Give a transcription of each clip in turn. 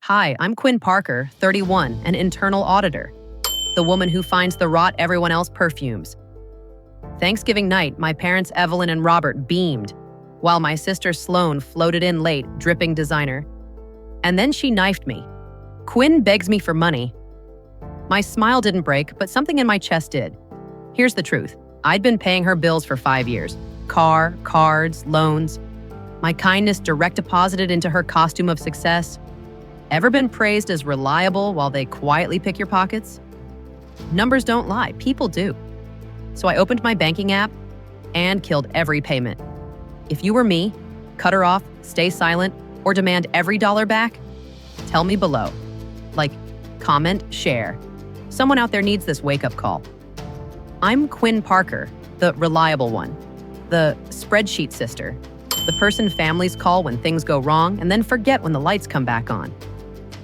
Hi, I'm Quinn Parker, 31, an internal auditor, the woman who finds the rot everyone else perfumes. Thanksgiving night, my parents Evelyn and Robert beamed, while my sister Sloane floated in late, dripping designer. And then she knifed me. Quinn begs me for money. My smile didn't break, but something in my chest did. Here's the truth. I'd been paying her bills for 5 years. Car, cards, loans. My kindness direct deposited into her costume of success. Ever been praised as reliable while they quietly pick your pockets? Numbers don't lie, people do. So I opened my banking app and killed every payment. If you were me, cut her off, stay silent, or demand every dollar back, tell me below. Like, comment, share. Someone out there needs this wake-up call. I'm Quinn Parker, the reliable one, the spreadsheet sister, the person families call when things go wrong and then forget when the lights come back on.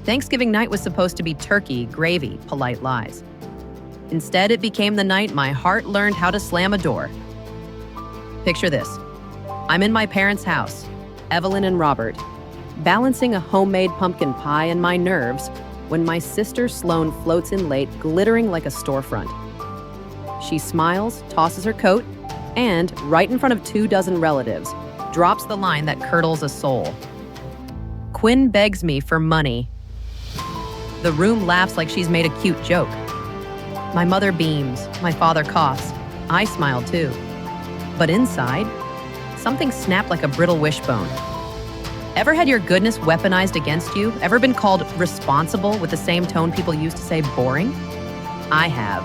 Thanksgiving night was supposed to be turkey, gravy, polite lies. Instead, it became the night my heart learned how to slam a door. Picture this. I'm in my parents' house, Evelyn and Robert, balancing a homemade pumpkin pie and my nerves when my sister Sloane floats in late, glittering like a storefront. She smiles, tosses her coat, and, right in front of 24 relatives, drops the line that curdles a soul. Quinn begs me for money. The room laughs like she's made a cute joke. My mother beams, my father coughs. I smile too. But inside, something snapped like a brittle wishbone. Ever had your goodness weaponized against you? Ever been called responsible with the same tone people used to say boring? I have.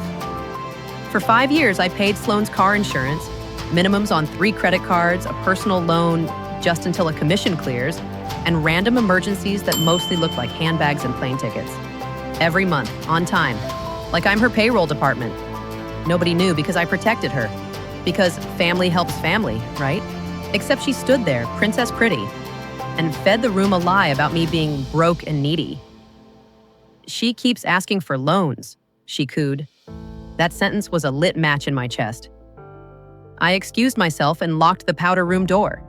For 5 years, I paid Sloane's car insurance, minimums on 3 credit cards, a personal loan just until a commission clears, and random emergencies that mostly looked like handbags and plane tickets. Every month, on time, like I'm her payroll department. Nobody knew because I protected her. Because family helps family, right? Except she stood there, princess pretty, and fed the room a lie about me being broke and needy. She keeps asking for loans, she cooed. That sentence was a lit match in my chest. I excused myself and locked the powder room door.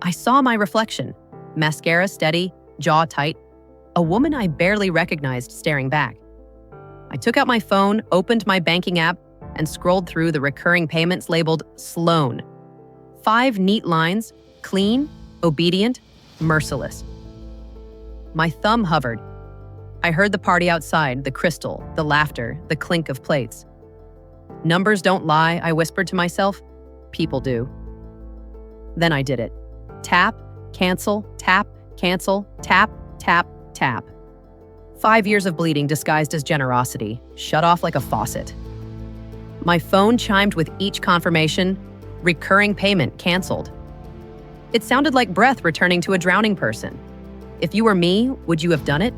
I saw my reflection, mascara steady, jaw tight, a woman I barely recognized staring back. I took out my phone, opened my banking app, and scrolled through the recurring payments labeled Sloane. 5 neat lines, clean, obedient, merciless. My thumb hovered. I heard the party outside, the crystal, the laughter, the clink of plates. Numbers don't lie, I whispered to myself. People do. Then I did it. Tap, cancel, tap, cancel, tap, tap, tap. 5 years of bleeding disguised as generosity, shut off like a faucet. My phone chimed with each confirmation, recurring payment canceled. It sounded like breath returning to a drowning person. If you were me, would you have done it?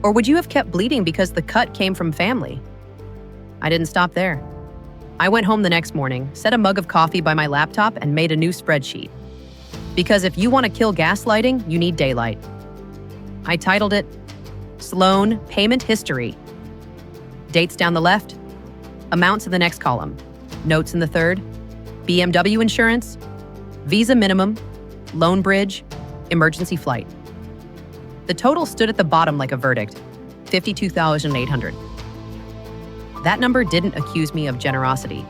Or would you have kept bleeding because the cut came from family? I didn't stop there. I went home the next morning, set a mug of coffee by my laptop, and made a new spreadsheet. Because if you want to kill gaslighting, you need daylight. I titled it, Sloane Payment History. Dates down the left, amounts in the next column, notes in the third, BMW insurance, visa minimum, loan bridge, emergency flight. The total stood at the bottom like a verdict, $52,800. That number didn't accuse me of generosity.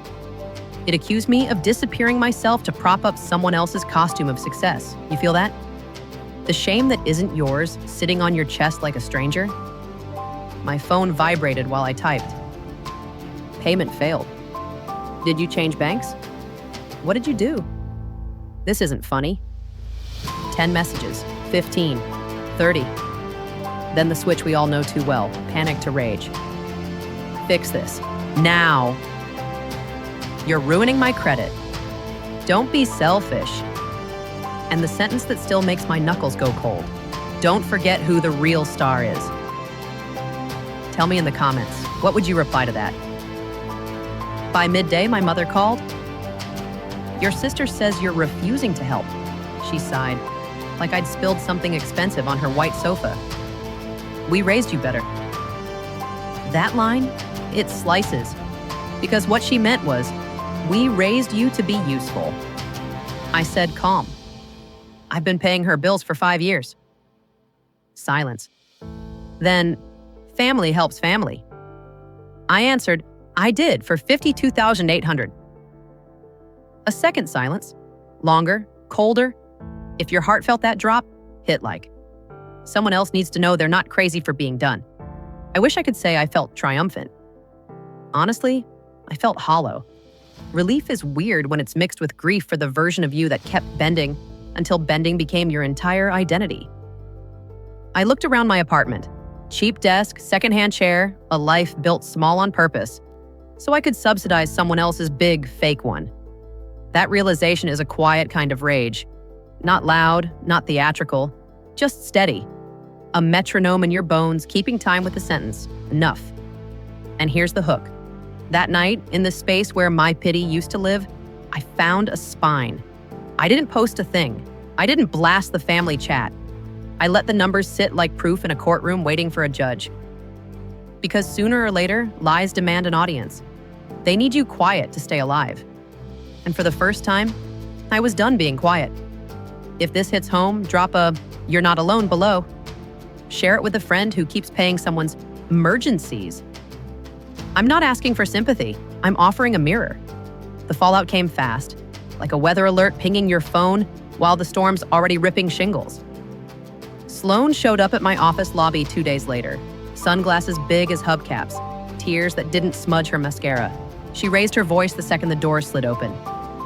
It accused me of disappearing myself to prop up someone else's costume of success. You feel that? The shame that isn't yours sitting on your chest like a stranger? My phone vibrated while I typed. Payment failed. Did you change banks? What did you do? This isn't funny. 10 messages, 15, 30. Then the switch we all know too well, panic to rage. Fix this. Now. You're ruining my credit. Don't be selfish. And the sentence that still makes my knuckles go cold. Don't forget who the real star is. Tell me in the comments, what would you reply to that? By midday, my mother called. Your sister says you're refusing to help. She sighed, like I'd spilled something expensive on her white sofa. We raised you better. That line, it slices. Because what she meant was, we raised you to be useful. I said calm. I've been paying her bills for 5 years. Silence. Then, family helps family. I answered, I did for $52,800. A second silence. Longer, colder. If your heart felt that drop, hit like. Someone else needs to know they're not crazy for being done. I wish I could say I felt triumphant. Honestly, I felt hollow. Relief is weird when it's mixed with grief for the version of you that kept bending until bending became your entire identity. I looked around my apartment. Cheap desk, secondhand chair, a life built small on purpose, so I could subsidize someone else's big, fake one. That realization is a quiet kind of rage. Not loud, not theatrical, just steady. A metronome in your bones, keeping time with the sentence. Enough. And here's the hook. That night, in the space where my pity used to live, I found a spine. I didn't post a thing. I didn't blast the family chat. I let the numbers sit like proof in a courtroom waiting for a judge. Because sooner or later, lies demand an audience. They need you quiet to stay alive. And for the first time, I was done being quiet. If this hits home, drop a "you're not alone" below. Share it with a friend who keeps paying someone's emergencies. I'm not asking for sympathy. I'm offering a mirror. The fallout came fast, like a weather alert pinging your phone while the storm's already ripping shingles. Sloan showed up at my office lobby 2 days later, sunglasses big as hubcaps, tears that didn't smudge her mascara. She raised her voice the second the door slid open.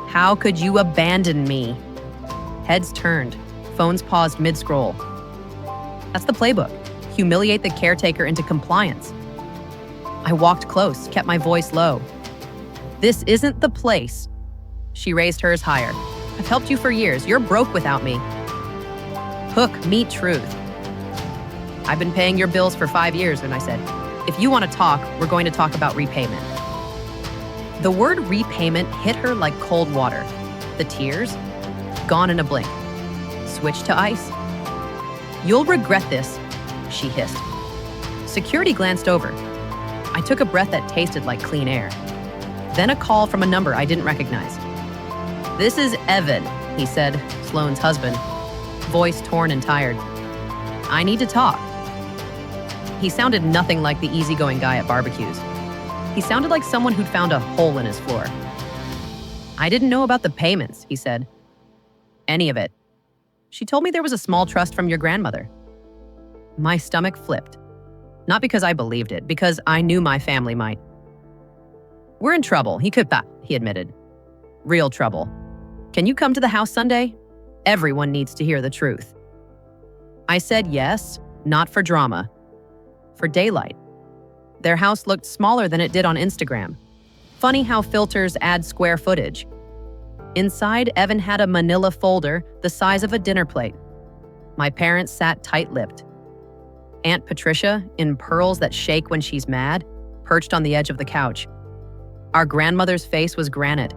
How could you abandon me? Heads turned, phones paused mid-scroll. That's the playbook. Humiliate the caretaker into compliance. I walked close, kept my voice low. This isn't the place. She raised hers higher. I've helped you for years. You're broke without me. Hook, meet truth. I've been paying your bills for 5 years, and I said, if you want to talk, we're going to talk about repayment. The word repayment hit her like cold water. The tears, gone in a blink. Switch to ice. You'll regret this, she hissed. Security glanced over. I took a breath that tasted like clean air. Then a call from a number I didn't recognize. This is Evan, he said, Sloane's husband, voice torn and tired. I need to talk. He sounded nothing like the easygoing guy at barbecues. He sounded like someone who'd found a hole in his floor. I didn't know about the payments, he said. Any of it. She told me there was a small trust from your grandmother. My stomach flipped. Not because I believed it, because I knew my family might. We're in trouble, he admitted. Real trouble. Can you come to the house Sunday? Everyone needs to hear the truth. I said yes, not for drama. For daylight. Their house looked smaller than it did on Instagram. Funny how filters add square footage. Inside, Evan had a manila folder the size of a dinner plate. My parents sat tight-lipped. Aunt Patricia, in pearls that shake when she's mad, perched on the edge of the couch. Our grandmother's face was granite.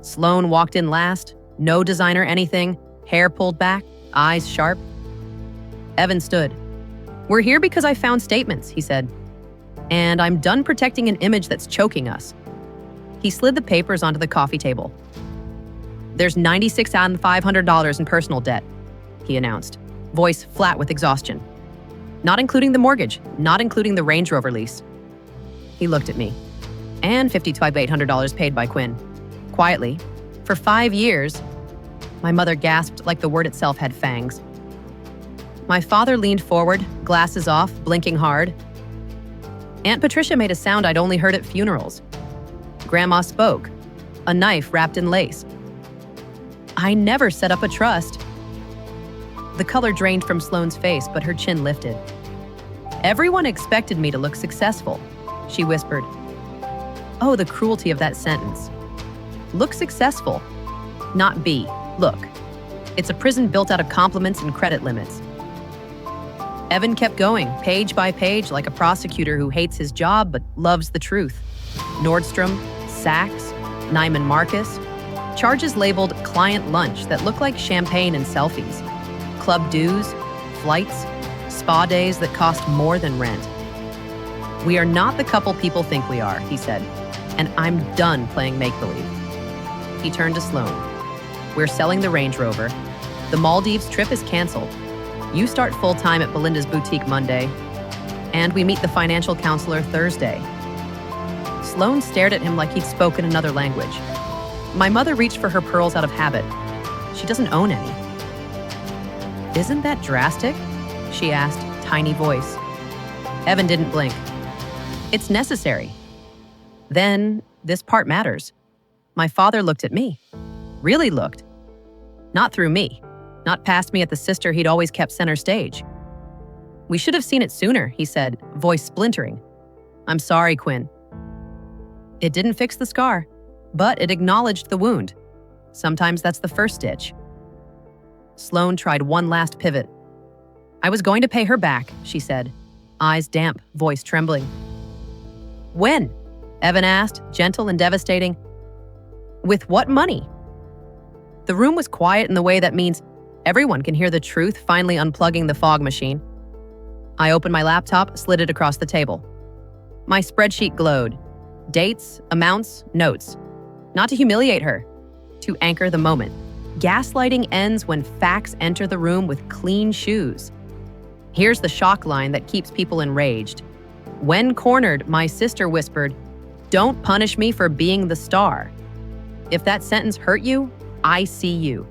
Sloan walked in last, no designer anything, hair pulled back, eyes sharp. Evan stood. We're here because I found statements, he said. And I'm done protecting an image that's choking us. He slid the papers onto the coffee table. There's $96,500 in personal debt, he announced, voice flat with exhaustion. Not including the mortgage, not including the Range Rover lease. He looked at me. And $52,800 paid by Quinn. Quietly. For 5 years. My mother gasped like the word itself had fangs. My father leaned forward, glasses off, blinking hard. Aunt Patricia made a sound I'd only heard at funerals. Grandma spoke, a knife wrapped in lace. I never set up a trust. The color drained from Sloane's face, but her chin lifted. Everyone expected me to look successful, she whispered. Oh, the cruelty of that sentence. Look successful, not be, look. It's a prison built out of compliments and credit limits. Evan kept going, page by page, like a prosecutor who hates his job but loves the truth. Nordstrom, Saks, Neiman Marcus. Charges labeled client lunch that look like champagne and selfies. Club dues, flights, spa days that cost more than rent. We are not the couple people think we are, he said, and I'm done playing make-believe. He turned to Sloan. We're selling the Range Rover. The Maldives trip is canceled. You start full-time at Belinda's boutique Monday. And we meet the financial counselor Thursday. Sloan stared at him like he'd spoken another language. My mother reached for her pearls out of habit. She doesn't own any. Isn't that drastic? She asked, tiny voice. Evan didn't blink. It's necessary. Then, this part matters. My father looked at me. Really looked. Not through me. Not past me at the sister he'd always kept center stage. We should have seen it sooner, he said, voice splintering. I'm sorry, Quinn. It didn't fix the scar, but it acknowledged the wound. Sometimes that's the first stitch. Sloan tried one last pivot. I was going to pay her back, she said, eyes damp, voice trembling. When? Evan asked, gentle and devastating. With what money? The room was quiet in the way that means everyone can hear the truth finally unplugging the fog machine. I opened my laptop, slid it across the table. My spreadsheet glowed. Dates, amounts, notes. Not to humiliate her, to anchor the moment. Gaslighting ends when facts enter the room with clean shoes. Here's the shock line that keeps people enraged. When cornered, my sister whispered, "Don't punish me for being the star." If that sentence hurt you, I see you.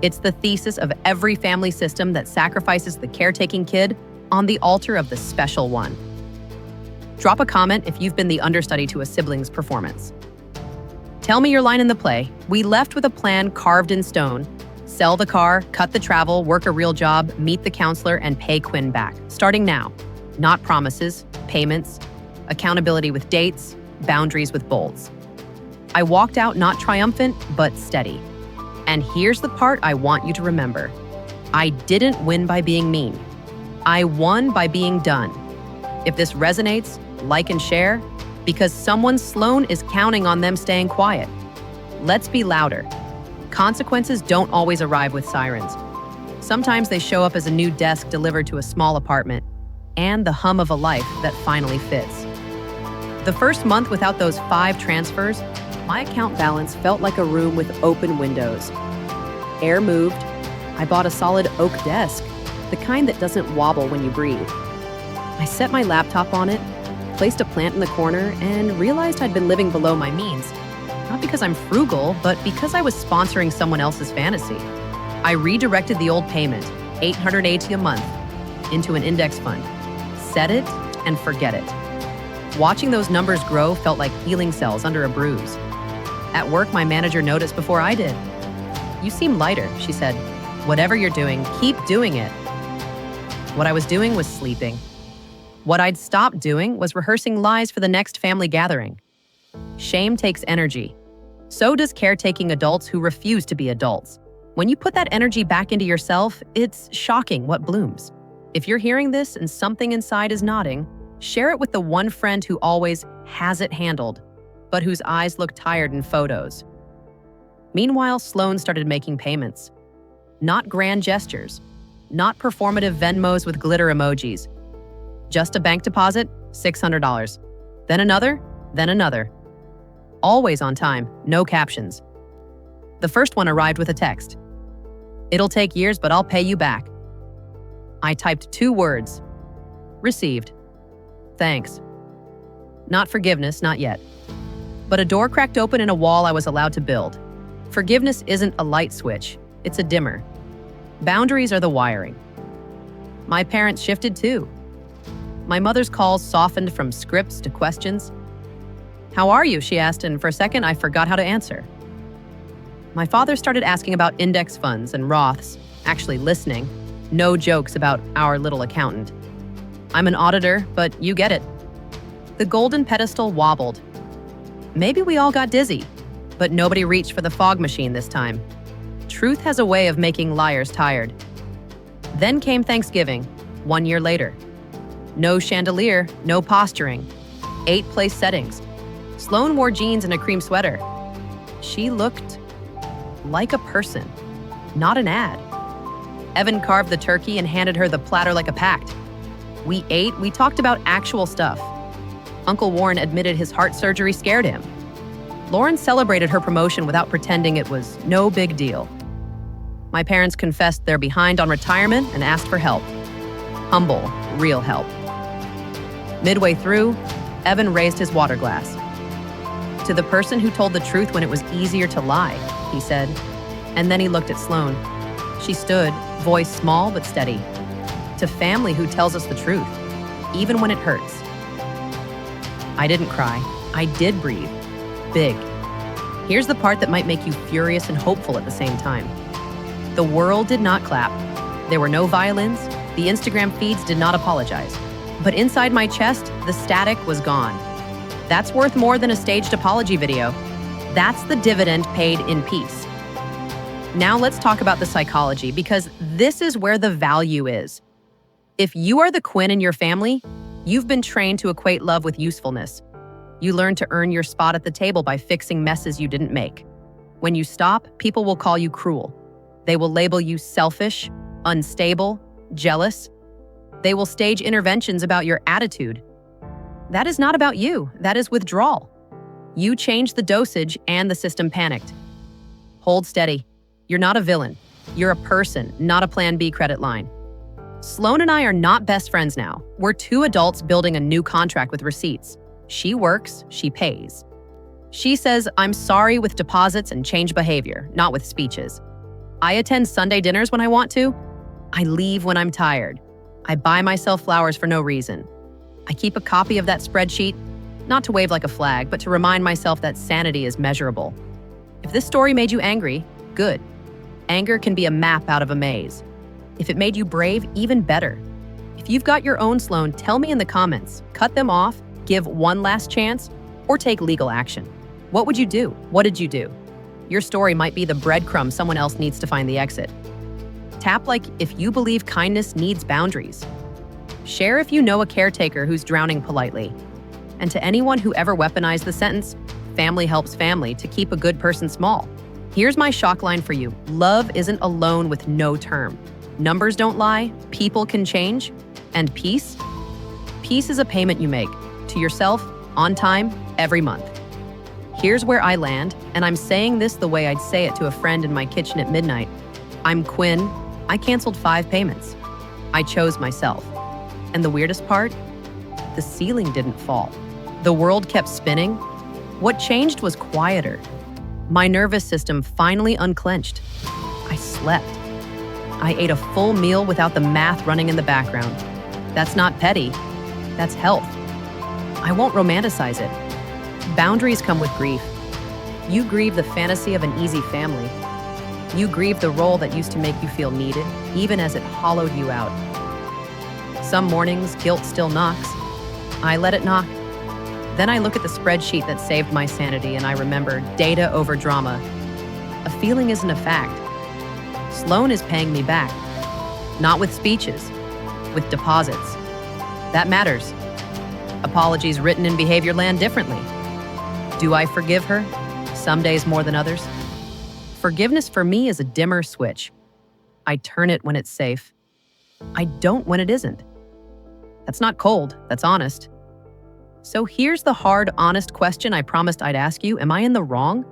It's the thesis of every family system that sacrifices the caretaking kid on the altar of the special one. Drop a comment if you've been the understudy to a sibling's performance. Tell me your line in the play. We left with a plan carved in stone. Sell the car, cut the travel, work a real job, meet the counselor, and pay Quinn back. Starting now. Not promises, payments, accountability with dates, boundaries with bolts. I walked out not triumphant, but steady. And here's the part I want you to remember. I didn't win by being mean. I won by being done. If this resonates, like and share, because someone Sloan is counting on them staying quiet. Let's be louder. Consequences don't always arrive with sirens. Sometimes they show up as a new desk delivered to a small apartment and the hum of a life that finally fits. The first month without those 5 transfers, my account balance felt like a room with open windows. Air moved. I bought a solid oak desk, the kind that doesn't wobble when you breathe. I set my laptop on it, placed a plant in the corner, and realized I'd been living below my means. Not because I'm frugal, but because I was sponsoring someone else's fantasy. I redirected the old payment, $880 a month, into an index fund. Set it and forget it. Watching those numbers grow felt like healing cells under a bruise. At work, my manager noticed before I did. You seem lighter, she said. Whatever you're doing, keep doing it. What I was doing was sleeping. What I'd stopped doing was rehearsing lies for the next family gathering. Shame takes energy. So does caretaking adults who refuse to be adults. When you put that energy back into yourself, it's shocking what blooms. If you're hearing this and something inside is nodding, share it with the one friend who always has it handled, but whose eyes look tired in photos. Meanwhile, Sloan started making payments. Not grand gestures, not performative Venmos with glitter emojis. Just a bank deposit, $600. Then another, then another. Always on time, no captions. The first one arrived with a text. It'll take years, but I'll pay you back. I typed 2 words. Received. Thanks. Not forgiveness, not yet. But a door cracked open in a wall I was allowed to build. Forgiveness isn't a light switch, it's a dimmer. Boundaries are the wiring. My parents shifted too. My mother's calls softened from scripts to questions. How are you? She asked, and for a second I forgot how to answer. My father started asking about index funds and Roths, actually listening. No jokes about our little accountant. I'm an auditor, but you get it. The golden pedestal wobbled. Maybe we all got dizzy, but nobody reached for the fog machine this time. Truth has a way of making liars tired. Then came Thanksgiving, 1 year later. No chandelier, no posturing. 8 place settings. Sloan wore jeans and a cream sweater. She looked like a person, not an ad. Evan carved the turkey and handed her the platter like a pact. We ate, we talked about actual stuff. Uncle Warren admitted his heart surgery scared him. Lauren celebrated her promotion without pretending it was no big deal. My parents confessed they're behind on retirement and asked for help. Humble, real help. Midway through, Evan raised his water glass. "To the person who told the truth when it was easier to lie," he said. And then he looked at Sloane. She stood, voice small but steady. "To family who tells us the truth, even when it hurts." I didn't cry. I did breathe. Big. Here's the part that might make you furious and hopeful at the same time. The world did not clap. There were no violins. The Instagram feeds did not apologize. But inside my chest, the static was gone. That's worth more than a staged apology video. That's the dividend paid in peace. Now let's talk about the psychology, because this is where the value is. If you are the Quinn in your family, you've been trained to equate love with usefulness. You learn to earn your spot at the table by fixing messes you didn't make. When you stop, people will call you cruel. They will label you selfish, unstable, jealous. They will stage interventions about your attitude. That is not about you. That is withdrawal. You changed the dosage and the system panicked. Hold steady. You're not a villain. You're a person, not a Plan B credit line. Sloane and I are not best friends now. We're two adults building a new contract with receipts. She works, she pays. She says, "I'm sorry" with deposits and change behavior, not with speeches. I attend Sunday dinners when I want to. I leave when I'm tired. I buy myself flowers for no reason. I keep a copy of that spreadsheet, not to wave like a flag, but to remind myself that sanity is measurable. If this story made you angry, good. Anger can be a map out of a maze. If it made you brave, even better. If you've got your own Sloane, tell me in the comments. Cut them off, give one last chance, or take legal action. What would you do? What did you do? Your story might be the breadcrumb someone else needs to find the exit. Tap like if you believe kindness needs boundaries. Share if you know a caretaker who's drowning politely. And to anyone who ever weaponized the sentence, "Family helps family," to keep a good person small. Here's my shock line for you. Love isn't a loan with no term. Numbers don't lie, people can change. And peace? Peace is a payment you make to yourself, on time, every month. Here's where I land, and I'm saying this the way I'd say it to a friend in my kitchen at midnight. I'm Quinn. I canceled 5 payments. I chose myself. And the weirdest part? The ceiling didn't fall. The world kept spinning. What changed was quieter. My nervous system finally unclenched. I slept. I ate a full meal without the math running in the background. That's not petty. That's health. I won't romanticize it. Boundaries come with grief. You grieve the fantasy of an easy family. You grieve the role that used to make you feel needed, even as it hollowed you out. Some mornings, guilt still knocks. I let it knock. Then I look at the spreadsheet that saved my sanity and I remember data over drama. A feeling isn't a fact. Sloane is paying me back. Not with speeches, with deposits. That matters. Apologies written in behavior land differently. Do I forgive her? Some days more than others. Forgiveness for me is a dimmer switch. I turn it when it's safe. I don't when it isn't. That's not cold, that's honest. So here's the hard, honest question I promised I'd ask you. Am I in the wrong?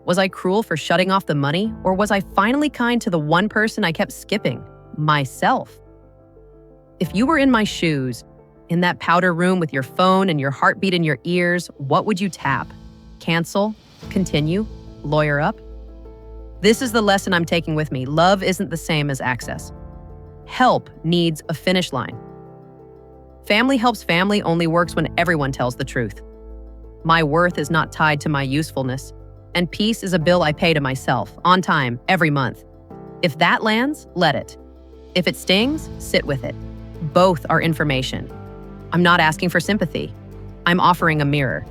Was I cruel for shutting off the money, or was I finally kind to the one person I kept skipping? Myself. If you were in my shoes, in that powder room with your phone and your heartbeat in your ears, what would you tap? Cancel? Continue? Lawyer up? This is the lesson I'm taking with me. Love isn't the same as access. Help needs a finish line. Family helps family only works when everyone tells the truth. My worth is not tied to my usefulness, and peace is a bill I pay to myself, on time, every month. If that lands, let it. If it stings, sit with it. Both are information. I'm not asking for sympathy. I'm offering a mirror.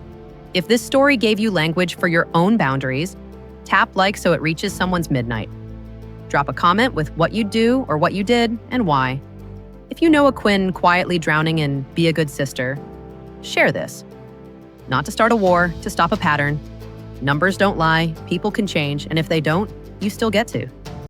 If this story gave you language for your own boundaries, tap like so it reaches someone's midnight. Drop a comment with what you do or what you did and why. If you know a Quinn quietly drowning in Be a Good Sister, share this. Not to start a war, to stop a pattern. Numbers don't lie, people can change, and if they don't, you still get to.